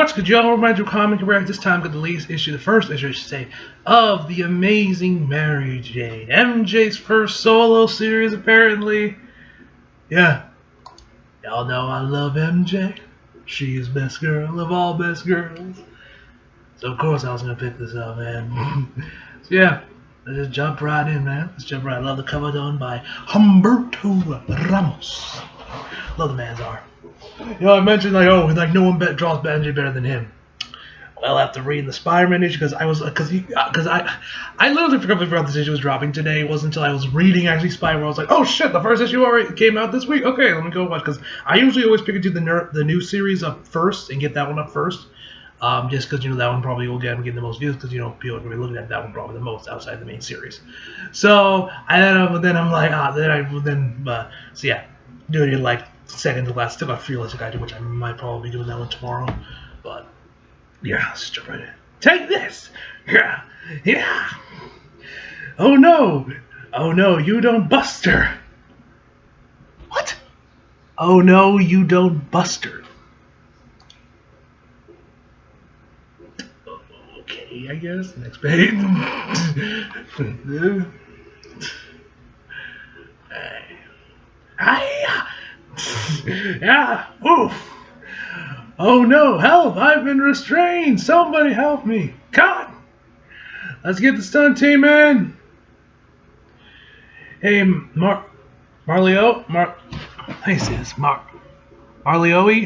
What's good, y'all? Reminder comic correct. This time got the latest issue, the first issue, I should say, of The Amazing Mary Jane. MJ's first solo series, apparently. Yeah. Y'all know I love MJ. She is best girl of all best girls. So, of course, I was going to pick this up, man. So, yeah. Let's just jump right in, man. Let's jump right in. I love the cover done by Humberto Ramos. Love the man's art. You know, I mentioned no one draws MJ better than him. Well, after reading the Spider-Man issue, because I literally forgot this issue was dropping today. It wasn't until I was reading actually Spider-Man I was like, oh shit, the first issue already came out this week. Okay, let me go watch, because I usually always pick and do the new series up first and get that one up first. Just because that one probably will get the most views, because people are going to be looking at that one probably the most outside the main series. So then I'm like, so yeah, doing it like second to last. Still got Fearless I do, which I might probably be doing that one tomorrow. But yeah, let's jump right in. Take this! Yeah! Oh no, you don't bust her! What? Oh no, you don't bust her. Okay, I guess. Next page. Yeah, oof. Oh no, help! I've been restrained! Somebody help me! God! Let's get the stunt team in! Hey, Marlioe? How do you say this? Marlioe? I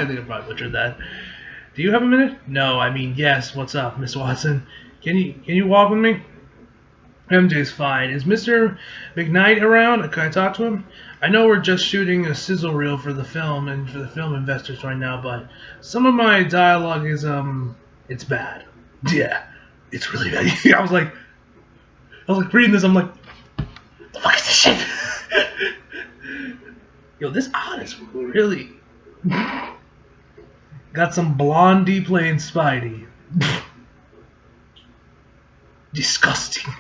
think I probably butchered that. Do you have a minute? No, I mean, yes. What's up, Miss Watson? Can you walk with me? MJ's fine. Is Mr. McKnight around? Can I talk to him? I know we're just shooting a sizzle reel for the film and for the film investors right now, but some of my dialogue is, it's bad. Yeah, it's really bad. I was like reading this, I'm like, the fuck is this shit? Yo, this artist really got some Blondie playing Spidey. Disgusting.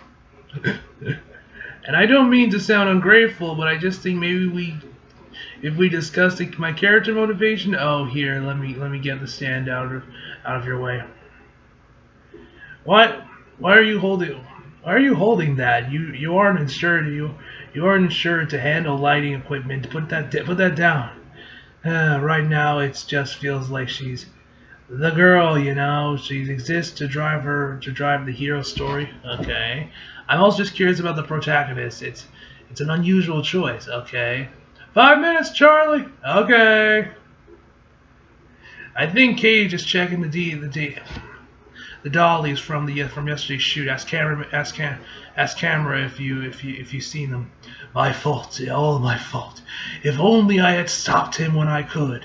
And I don't mean to sound ungrateful, but I just think maybe if we discuss my character motivation. Oh, here, let me get the stand out of your way. What? Why are you holding that? You aren't insured. You aren't insured to handle lighting equipment. Put that down. Right now, it just feels like she's the girl, She exists to drive the hero story. Okay. I'm also just curious about the protagonist. It's an unusual choice. Okay. 5 minutes, Charlie. Okay. I think Cage is checking the dollies from yesterday's shoot. Ask camera if you've seen them. My fault. All my fault. If only I had stopped him when I could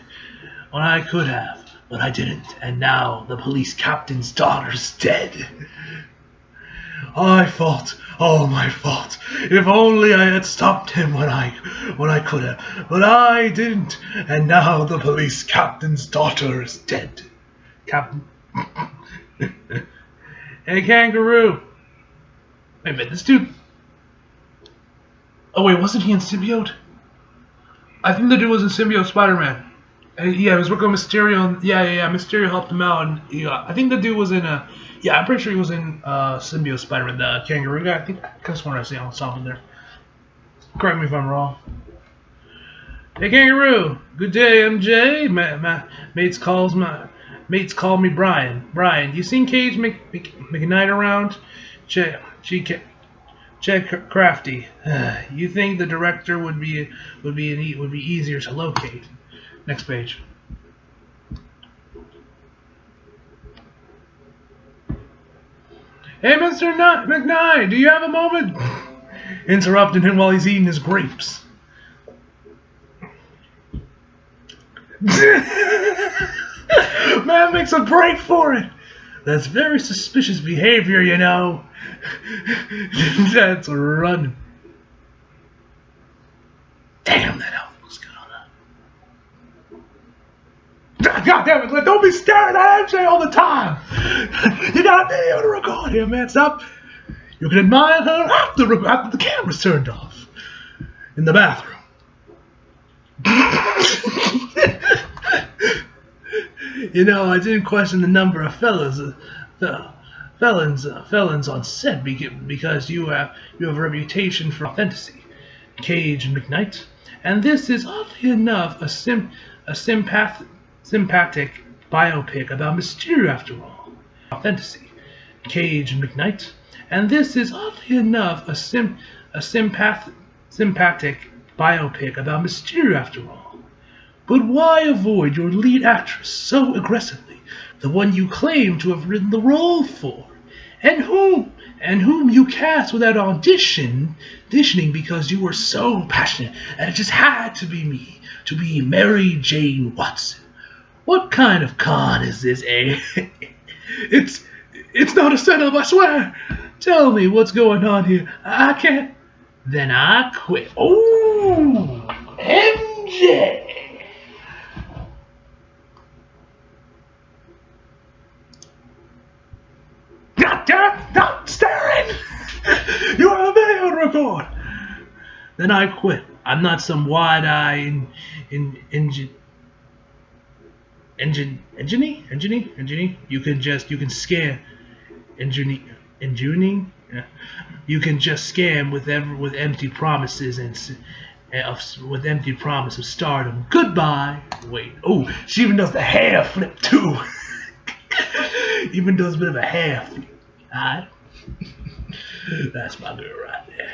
have. But I didn't, and now the police captain's daughter's dead. My fault. Oh, my fault. If only I had stopped him when I could have. But I didn't, and now the police captain's daughter is dead. Captain. Hey, Kangaroo. Wait a minute, this dude. Oh wait, wasn't he in Symbiote? I think the dude was in Symbiote Spider-Man. Yeah, he was working with Mysterio. Yeah. Mysterio helped him out, and I think the dude was in I'm pretty sure he was in Symbiote Spider-Man, the Kangaroo guy. I think I could have sworn I saw something there. Correct me if I'm wrong. Hey, Kangaroo. Good day, MJ. Mates call me Brian. Brian, you seen Cage McKnight around? Check Crafty. You think the director would be easier to locate? Next page. Hey, Mr. McKnight, do you have a moment? Interrupting him while he's eating his grapes. Man makes a break for it. That's very suspicious behavior, That's running. Damn, that outfit looks good on that. God damn it, don't be staring at MJ all the time. You gotta be able to record here, man. Stop. You can admire her after the camera's turned off. In the bathroom. You know, I didn't question the number of felons on set because you have a reputation for authenticity. Cage McKnight, and this is oddly enough a sympathetic biopic about Mysterio after all. Authenticity. Cage McKnight, and this is oddly enough a sympathetic biopic about Mysterio after all. But why avoid your lead actress so aggressively, the one you claim to have written the role for, and whom you cast without auditioning because you were so passionate and it just had to be me, to be Mary Jane Watson? What kind of con is this, eh? It's not a setup, I swear. Tell me what's going on here. I can't. Then I quit. Oh, MJ. Not staring! You are a video record! Then I quit. I'm not some wide-eyed engineer. You can scare engineering. Yeah. You can just scam with empty promises with empty promise of stardom. Goodbye. Wait. Oh, she even does the hair flip too. Even does a bit of a hair flip. Alright? That's my girl right there.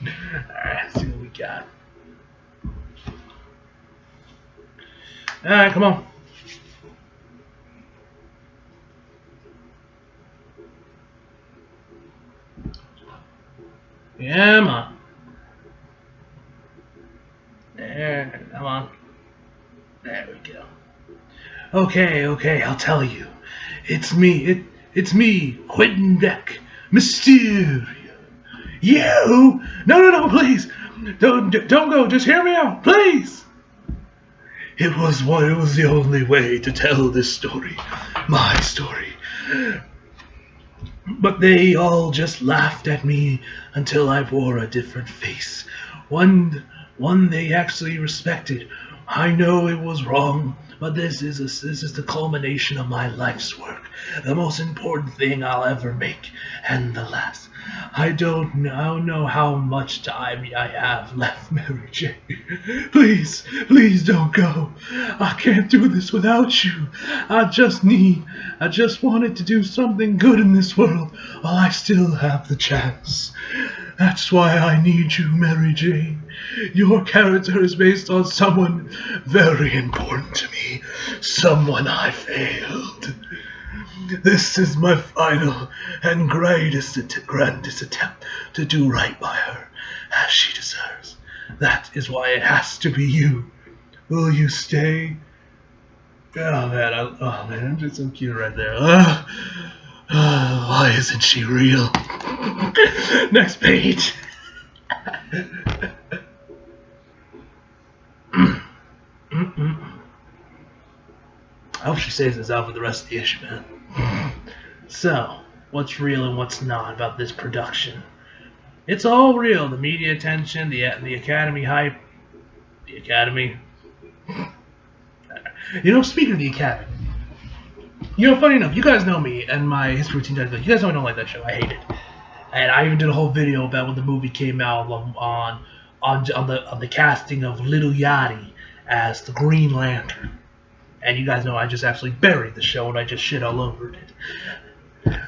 Alright, let's see what we got. Alright, come on. Yeah, man. There, come on. There we go. Okay, I'll tell you. It's me, Quentin Beck, Mysterio. You? No, please. Don't go, just hear me out, please. It was the only way to tell this story, my story. But they all just laughed at me until I wore a different face. One they actually respected. I know it was wrong, but this is the culmination of my life's work, the most important thing I'll ever make, and the last. I don't know how much time I have left, Mary Jane. Please don't go. I can't do this without you. I just wanted to do something good in this world while I still have the chance. That's why I need you, Mary Jane. Your character is based on someone very important to me, someone I failed. This is my final and grandest attempt to do right by her, as she deserves. That is why it has to be you. Will you stay? Oh man, I'm just so cute right there. Why isn't she real? Next page. I hope she saves this out for the rest of the issue, man. So, what's real and what's not about this production? It's all real. The media attention, the Academy hype, the Academy. You know, speaking of the Academy, you know, funny enough, you guys know me and my history routine. You guys know I don't like that show. I hate it. And I even did a whole video about when the movie came out on the casting of Little Yachty as the Green Lantern. And you guys know I just actually buried the show and I just shit all over it.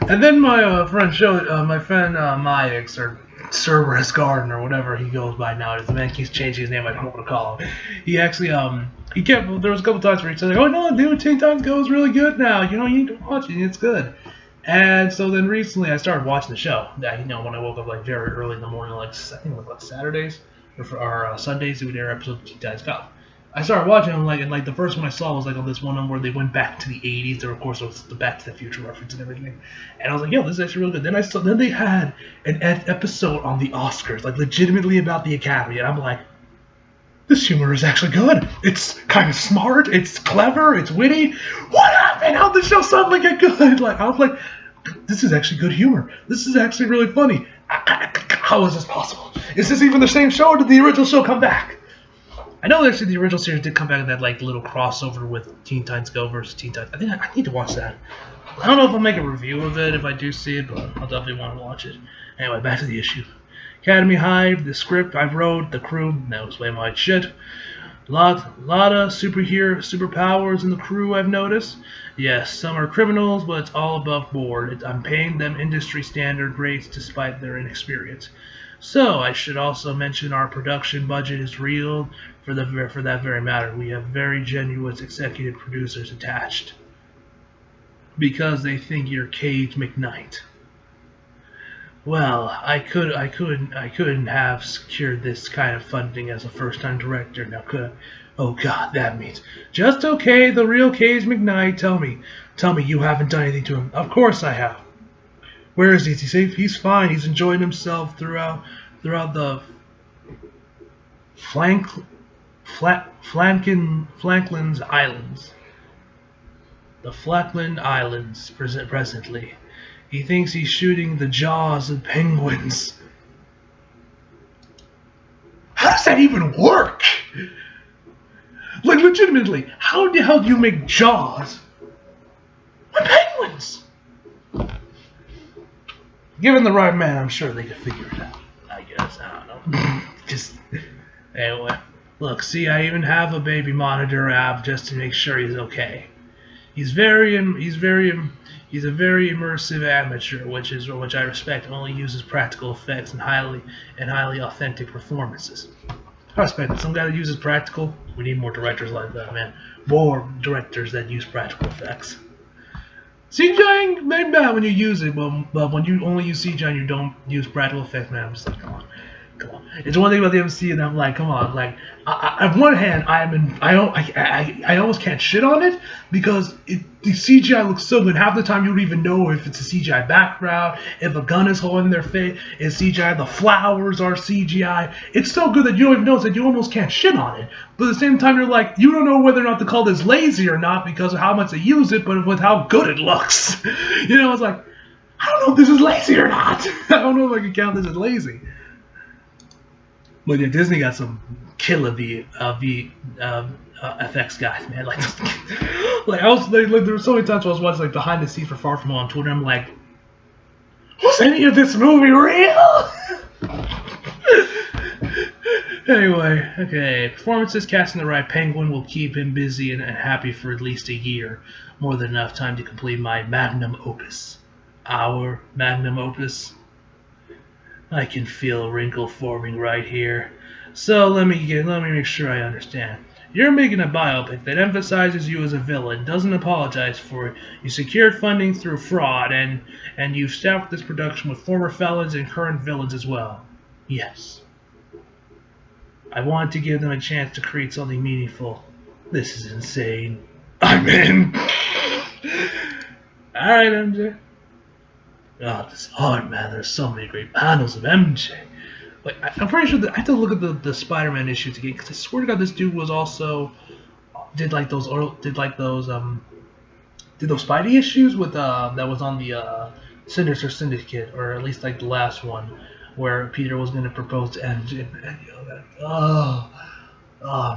And then my friend Myix, or Cerberus Garden, or whatever he goes by now. The man keeps changing his name. I don't know what to call him. He actually there was a couple times where he said, "Oh no, dude, Teen Titans Go is really good now. You know, you need to watch it. It's good." And so then recently I started watching the show. You know, when I woke up like very early in the morning, like I think it was like Saturdays or Sundays, they would air episodes of Teen Titans Go. I started watching them, and the first one I saw was like on this one where they went back to the 80s. There, of course, was the Back to the Future reference and everything. And I was like, yo, this is actually really good. Then they had an episode on the Oscars, like legitimately about the Academy, and I'm like, this humor is actually good. It's kind of smart. It's clever. It's witty. What happened? How'd the show suddenly get good? I was like, this is actually good humor. This is actually really funny. How is this possible? Is this even the same show, or did the original show come back? I know actually the original series did come back in that like little crossover with Teen Titans Go versus Teen Titans. I think I need to watch that. I don't know if I'll make a review of it if I do see it, but I'll definitely want to watch it. Anyway, back to the issue. Academy Hive, the script I wrote, the crew, that was way more shit. Lot of superpowers in the crew, I've noticed. Yes, some are criminals, but it's all above board. I'm paying them industry standard rates despite their inexperience. So, I should also mention our production budget is real for that very matter. We have very genuine executive producers attached. Because they think you're Cage McKnight. Well, I couldn't have secured this kind of funding as a first-time director. Now could I? Oh God, that means just okay. The real Cage McKnight. Tell me, you haven't done anything to him. Of course I have. Where is he? Is he safe? He's fine. He's enjoying himself throughout the Falklands Islands. The Falkland Islands presently. He thinks he's shooting the jaws of penguins. How does that even work? Like, legitimately, how the hell do you make jaws with penguins? Given the right man, I'm sure they could figure it out. I guess. I don't know. Just anyway. Look, see, I even have a baby monitor app just to make sure he's okay. He's a very immersive amateur, which I respect, and only uses practical effects and highly authentic performances. I respect it. Some guy that uses practical. We need more directors like that, man. More directors that use practical effects. CGI ain't bad when you use it, but when you only use CGI and you don't use practical effects, man, I'm just like, come on. It's one thing about the MC, and I'm like, come on. Like, on one hand, I almost can't shit on it because the CGI looks so good. Half the time, you don't even know if it's a CGI background, if a gun is holding their face, it's CGI. The flowers are CGI. It's so good that you don't even notice that you almost can't shit on it. But at the same time, you're like, you don't know whether or not to call this lazy or not because of how much they use it, but with how good it looks. You know, it's like, I don't know if this is lazy or not. I don't know if I can count this as lazy. But yeah, Disney got some killer FX guys, man. Like I was like, there were so many times I was watching like behind the scenes for Far From Home on Twitter. I'm like, was any of this movie real? Anyway, okay. Performances casting the right penguin will keep him busy and happy for at least a year, more than enough time to complete my magnum opus. Our magnum opus. I can feel a wrinkle forming right here. So let me make sure I understand. You're making a biopic that emphasizes you as a villain, doesn't apologize for it. You secured funding through fraud, and you've staffed this production with former felons and current villains as well. Yes. I want to give them a chance to create something meaningful. This is insane. I'm in. Alright, MJ. God, this is hard, man. There's so many great panels of MJ. Like, I'm pretty sure that I have to look at the Spider-Man issues again, because I swear to God, this dude was also did those Spidey issues with that was on the Sinister Syndicate, or at least like the last one, where Peter was going to propose to MJ. And oh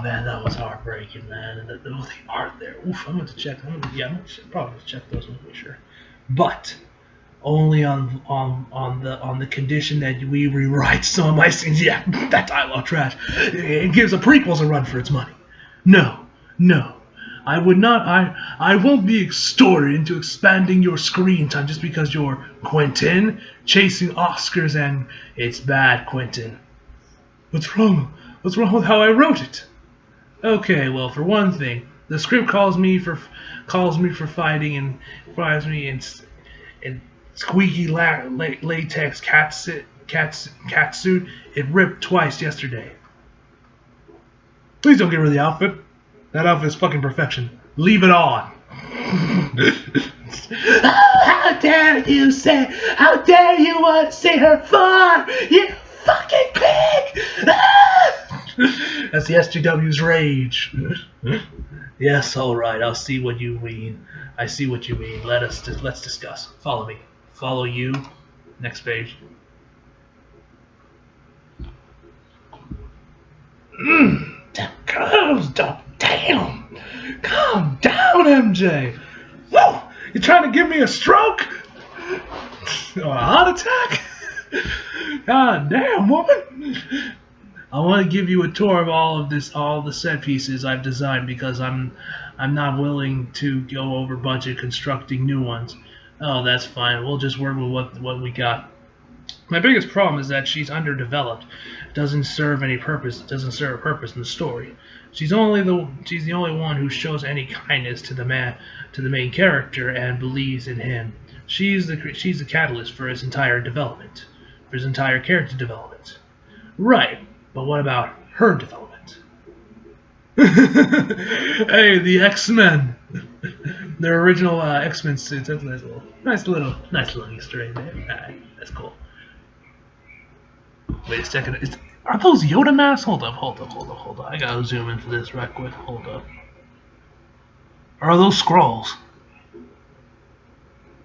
man, that was heartbreaking, man. And the art there. Oof, I'm going to check. I'm probably check those ones for sure, but only on the condition that we rewrite some of my scenes. Yeah, that dialogue trash. It gives the prequels a run for its money. No, I would not. I won't be extorted into expanding your screen time just because you're Quentin chasing Oscars, and it's bad, Quentin. What's wrong? What's wrong with how I wrote it? Okay, well, for one thing, the script calls me for fighting and flies me in squeaky latex cat suit. It ripped twice yesterday. Please don't get rid of the outfit. That outfit is fucking perfection. Leave it on. How dare you want to see her farm, you fucking pig! That's the SJW's rage. Yes, alright, I'll see what you mean. I see what you mean. Let's discuss. Follow me. Follow you. Next page. Damn. Calm down, MJ. Whoa! You trying to give me a stroke? Or a heart attack? God damn, woman. I want to give you a tour of all the set pieces I've designed because I'm not willing to go over budget constructing new ones. Oh, that's fine. We'll just work with what we got. My biggest problem is that she's underdeveloped. Doesn't serve any purpose. Doesn't serve a purpose in the story. She's the only one who shows any kindness to the main character and believes in him. She's the catalyst for his entire development, for his entire character development. Right, but what about her development? Hey, the X-Men. Their original X-Men suits. That's a nice little Easter egg there. Alright, that's cool. Wait a second. Are those Yoda masks? Hold up. I gotta zoom in for this right quick. Hold up. Or are those Skrulls?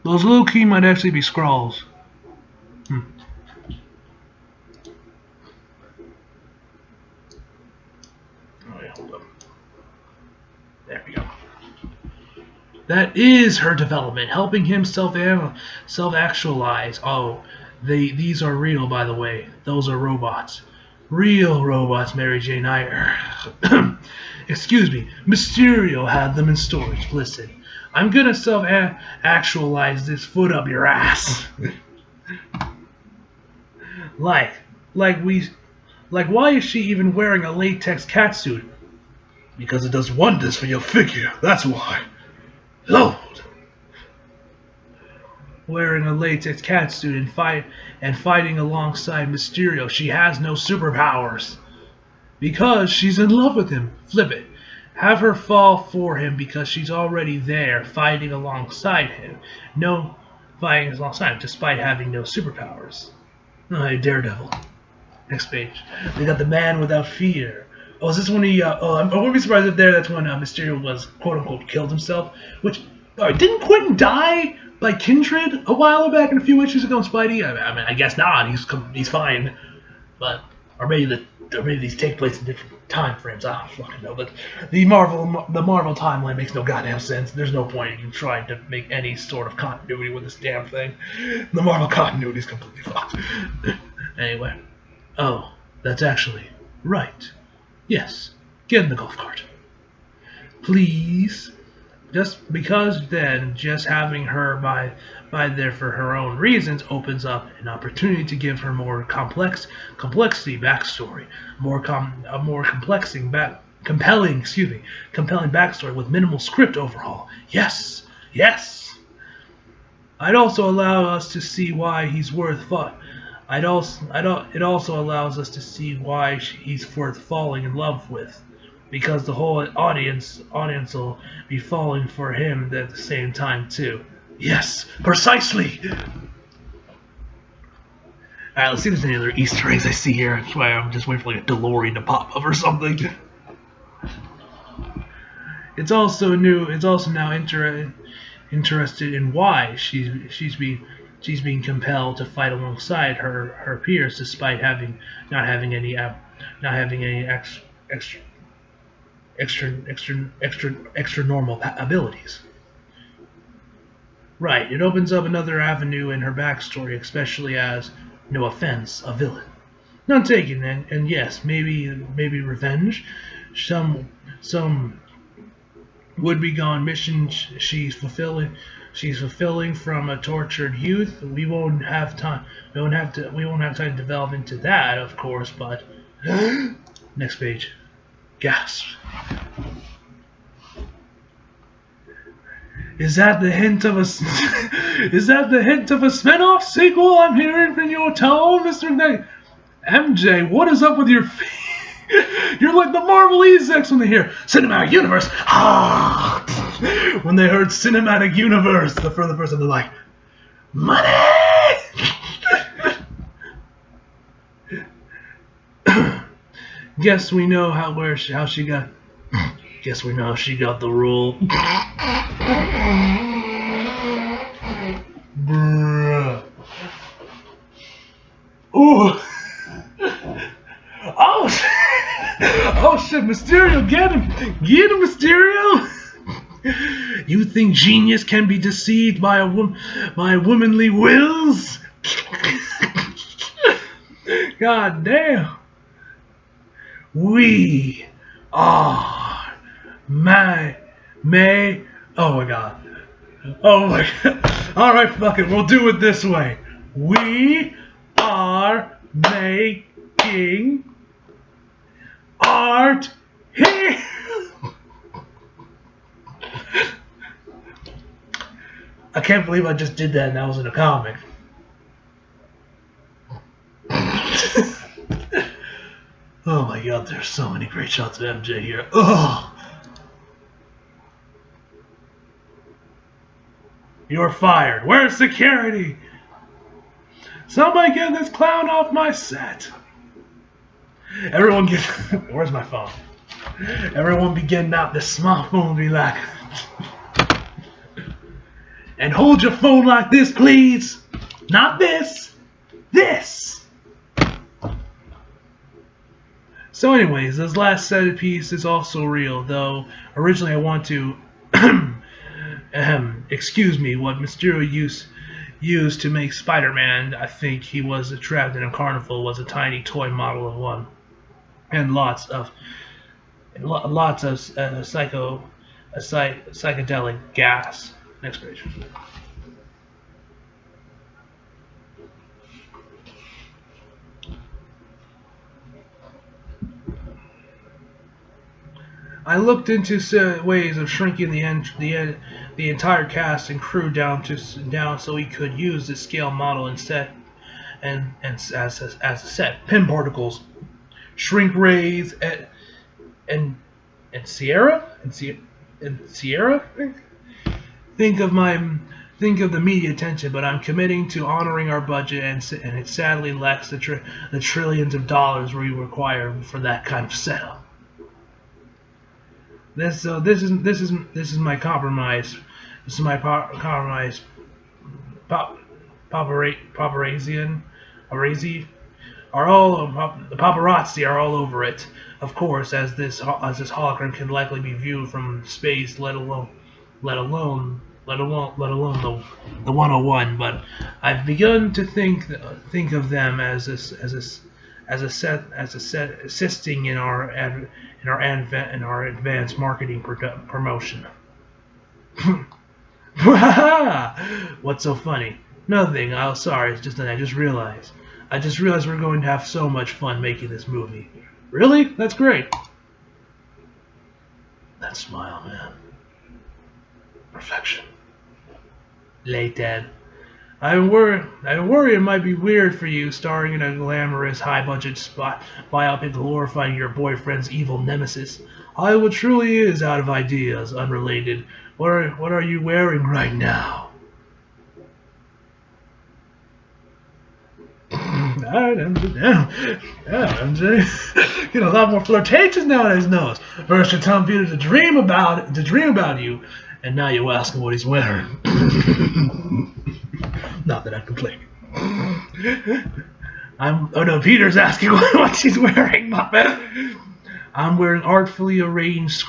Those low key might actually be Skrulls. Oh yeah, hold up. There we go. That is her development, helping him self-actualize. Oh, these are real, by the way. Those are robots. Real robots, Mary Jane Eyre. Excuse me, Mysterio had them in storage. Listen, I'm gonna self-actualize this foot up your ass. Like, why is she even wearing a latex catsuit? Because it does wonders for your figure, that's why. Lord! Wearing a latex catsuit and fighting alongside Mysterio, she has no superpowers. Because she's in love with him. Flip it. Have her fall for him because she's already there, fighting alongside him. Fighting alongside him, despite having no superpowers. Oh, Daredevil. Next page. They got the Man Without Fear. Oh, is this when he, I wouldn't be surprised if that's when Mysterio was, quote-unquote, killed himself. Which, didn't Quentin die by Kindred a while back and a few issues ago in Spidey? I mean, I guess not. He's fine. But, or maybe these take place in different time frames. I don't fucking know. But the Marvel timeline makes no goddamn sense. There's no point in trying to make any sort of continuity with this damn thing. The Marvel continuity is completely fucked. Anyway. Oh, that's actually right. Yes, get in the golf cart. Please. Just because then, just having her by there for her own reasons opens up an opportunity to give her more complexity backstory, compelling backstory with minimal script overhaul. Yes, yes. I'd also allow us to see why he's worth it also allows us to see why he's worth falling in love with, because the whole audience will be falling for him at the same time too. Yes, precisely. All right, let's see if there's any other Easter eggs I see here. That's why I'm just waiting for like a DeLorean to pop up or something. It's also now interested in why she's being compelled to fight alongside her peers, despite not having any extra normal abilities. Right, it opens up another avenue in her backstory, especially as, no offense, a villain. None taken, and yes, maybe revenge. Some would-be-gone mission she's fulfilling from a tortured youth. We won't have time to develop into that, of course, but next page. Gasp. Is that the hint of a spin-off sequel I'm hearing from your tone, Mr. McKnight? MJ, what is up with your feet? You're like the Marvel execs when they hear Cinematic Universe. Ah! When they heard Cinematic Universe, the further person, they're like, money! Guess we know how she got. Guess we know how she got the role. Bruh. Ooh. Oh, Mysterio, get him! Get him, Mysterio! You think genius can be deceived by womanly wills? God damn. We are oh my god. Oh my god. Alright, fuck it, we'll do it this way. We are making art here. I can't believe I just did that and that was in a comic. Oh my god, there's so many great shots of MJ here. Ugh. You're fired. Where's security? Somebody get this clown off my set. Everyone get... Where's my phone? Everyone be getting out this small phone be like... And hold your phone like this, please. Not this. This. So anyways, this last set piece is also real, though originally I want to... excuse me, what Mysterio used to make Spider-Man, I think he was trapped in a carnival, was a tiny toy model of one. And lots of psychedelic gas. Next page. I looked into ways of shrinking the entire cast and crew down so we could use the scale model instead, and as a set. Pin particles, shrink rays, and Sierra. Think of the media attention, but I'm committing to honoring our budget, and it sadly lacks the trillions of dollars we require for that kind of setup. This is my compromise. This is my compromise. Paparazzi the paparazzi are all over it. Of course, as this hologram can likely be viewed from space, let alone the 101. But I've begun to think of them as a set assisting in our advanced marketing promotion. What's so funny? Nothing. Oh, sorry. It's just that I just realized we're going to have so much fun making this movie. Really? That's great. That smile, man. Perfection. Late Dad. I worry it might be weird for you starring in a glamorous, high-budget biopic glorifying your boyfriend's evil nemesis. Hollywood truly is out of ideas. Unrelated. What are you wearing right now? Alright, MJ. Get a lot more flirtatious nowadays, knows. First you're telling Peter to dream about you, and now you're asking what he's wearing. Not that I complain. Oh no, Peter's asking what she's wearing, my man. I'm wearing artfully arranged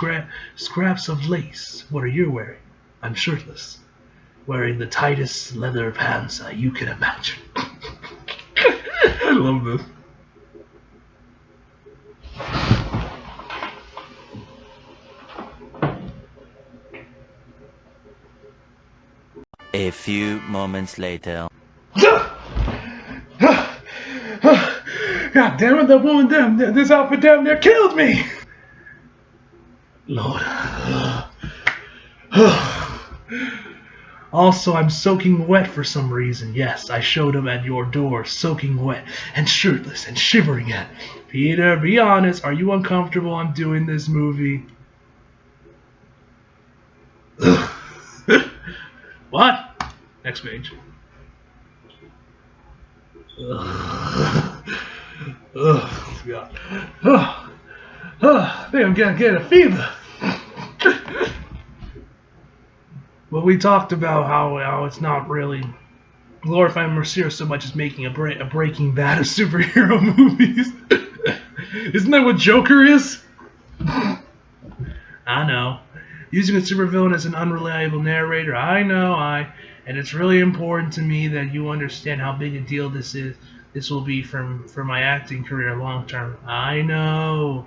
scraps of lace. What are you wearing? I'm shirtless, wearing the tightest leather pants you can imagine. I love this. A few moments later. God damn it, that woman this outfit damn near killed me! Lord. Also, I'm soaking wet for some reason. Yes, I showed up at your door, soaking wet, and shirtless, and shivering at. Peter, be honest, are you uncomfortable I'm doing this movie? What? Next page. God. I think I'm gonna get a fever. But we talked about how it's not really glorifying Mercier so much as making a Breaking Bad of superhero movies. Isn't that what Joker is? I know. Using a supervillain as an unreliable narrator, I know, and it's really important to me that you understand how big a deal this is. This will be for my acting career long term. I know.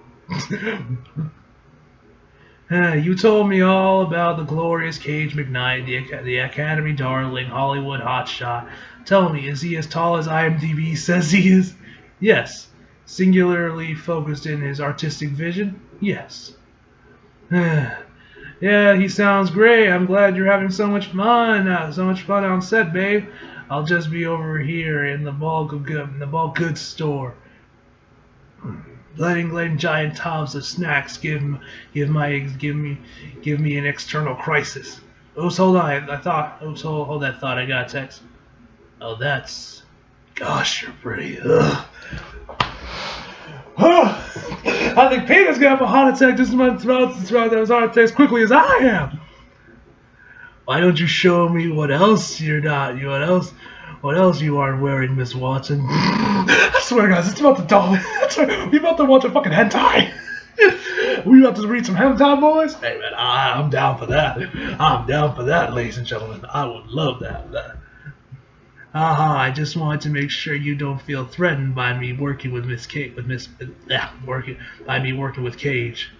You told me all about the glorious Cage McKnight, the Academy darling, Hollywood hotshot. Tell me, is he as tall as IMDb says he is? Yes. Singularly focused in his artistic vision? Yes. Yeah, he sounds great. I'm glad you're having so much fun. So much fun on set, babe. I'll just be over here in the bulk goods store, letting giant tubs of snacks give me an external crisis. Oops, hold on. Hold that thought. I got a text. Oh, that's. Gosh, you're pretty. Ugh. I think Peter's gonna have a heart attack just as much throughout those heart attacks quickly as I am. Why don't you show me what else you're not? What else you aren't wearing, Miss Watson? I swear, guys, it's about to dawn. We about to watch a fucking hentai. We about to read some hentai, boys. Hey man, I'm down for that. I'm down for that, ladies and gentlemen. I would love that. I just wanted to make sure you don't feel threatened by me working with working with Cage.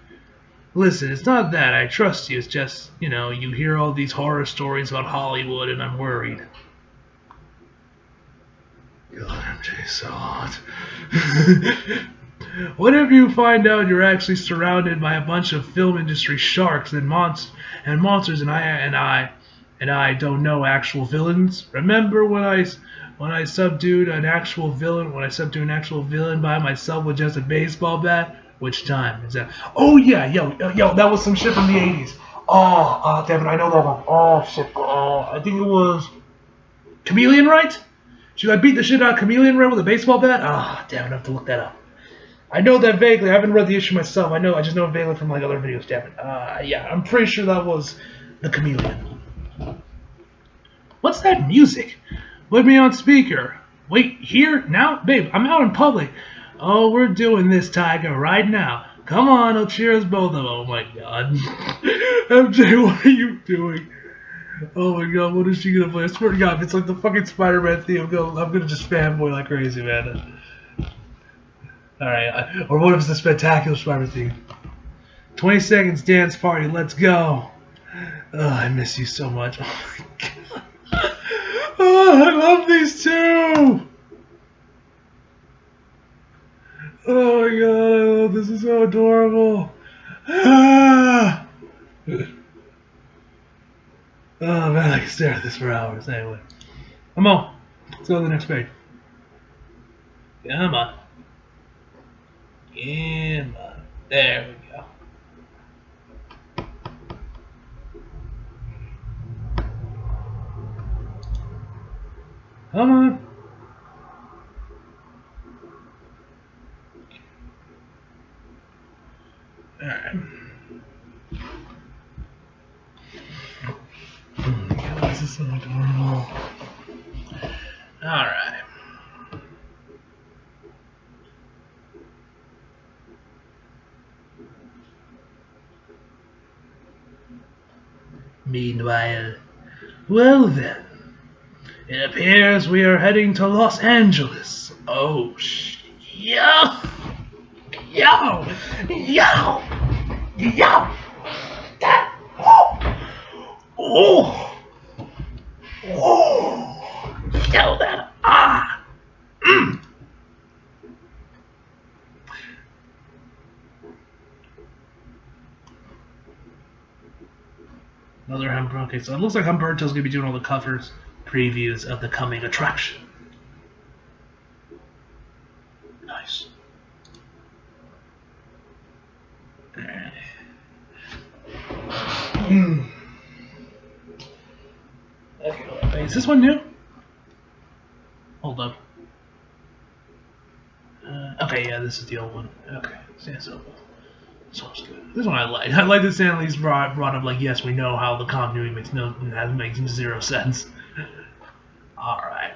Listen, it's not that I trust you. It's just, you hear all these horror stories about Hollywood, and I'm worried. God, MJ's so hot. What if you find out you're actually surrounded by a bunch of film industry sharks and monsters, and I don't know actual villains? Remember when I subdued an actual villain? When I subdued an actual villain by myself with just a baseball bat? Which time is that? Oh yeah, yo, that was some shit from the 80s. Oh, damn it, I know that one. Oh shit. Oh, I think it was Chameleon Right? Should I beat the shit out of Chameleon Right with a baseball bat? Ah, damn it, I have to look that up. I know that vaguely. I haven't read the issue myself. I just know it vaguely from like other videos. Damn it. Yeah, I'm pretty sure that was the Chameleon. What's that music? Put me on speaker. Wait, here? Now? Babe, I'm out in public. Oh, we're doing this, Tiger, right now. Come on, I'll cheer us both up. Oh my god. MJ, what are you doing? Oh my god, what is she gonna play? I swear to god, if it's like the fucking Spider-Man theme, I'm gonna just fanboy like crazy, man. Alright, or what if it's the Spectacular Spider theme? 20 seconds dance party, let's go. Oh, I miss you so much. Oh my god. Oh, I love these two. Oh my god, this is so adorable. Ah. Oh man, I can stare at this for hours. Anyway, come on, let's go to the next page. Come on. Come on. There we go. Come on. Alright. God, this is so adorable. Alright. Meanwhile, well then, it appears we are heading to Los Angeles. Oh, yo! Yo! Yo! Yo! That! Oh! Oh! Yo, that! Ah! Mm. Another Humberto. Okay, so it looks like Humberto's gonna be doing all the covers, previews of the coming attraction. Nice. Okay, wait, is this one new? Hold up. Okay, yeah, this is the old one. Okay, so sounds good. This one I like. I like that Stan Lee's brought up like, yes, we know how the continuity makes zero sense. All right,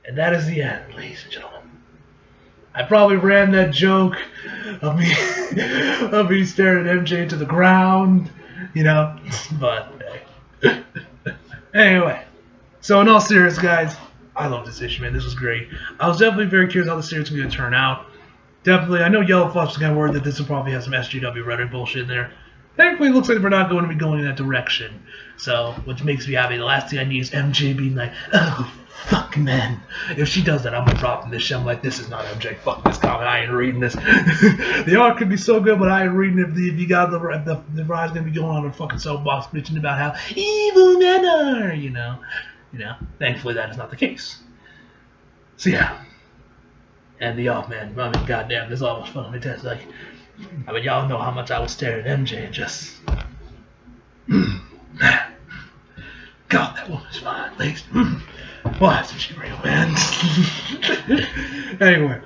and that is the end, ladies and gentlemen. I probably ran that joke of me of me staring at MJ to the ground, you know. But hey. Anyway, so in all seriousness, guys, I love this issue, man. This was great. I was definitely very curious how the series was going to turn out. Definitely, I know Yellow Fluff's kind of worried that this will probably have some SJW rhetoric bullshit in there. Thankfully, it looks like we're not going to be going in that direction. So, which makes me happy. The last thing I need is MJ being like, oh, fuck, man. If she does that, I'm going to drop in this shit. I'm like, this is not MJ. Fuck this comic. I ain't reading this. The art could be so good, but I ain't reading it. If you got the ride's going to be going on a fucking soapbox bitching about how evil men are, you know. Thankfully, that is not the case. So, yeah. And the off man, I mean, goddamn, this is almost fun. It's like, I mean, y'all know how much I was staring at MJ and just, God, that woman's fine. Legs, why isn't she real, man? Anyway,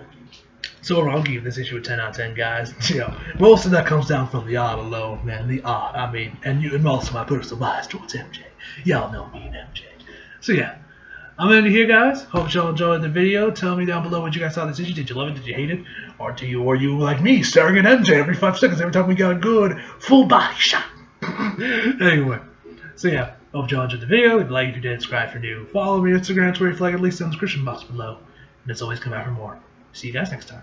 so overall, I'll give this issue a 10 out of 10, guys. You know, most of that comes down from the art alone, man. The art, I mean, and also my personal bias towards MJ. Y'all know me and MJ. So yeah. I'm going to end it here, guys. Hope y'all enjoyed the video. Tell me down below what you guys thought of this issue. Did you love it? Did you hate it? Or were you like me, staring at MJ every 5 seconds every time we got a good full body shot? Anyway, so yeah, hope y'all enjoyed the video. If you like, if you did, subscribe if you're new. Follow me on Instagram, Twitter, flag at least in the description box below. And as always, come out for more. See you guys next time.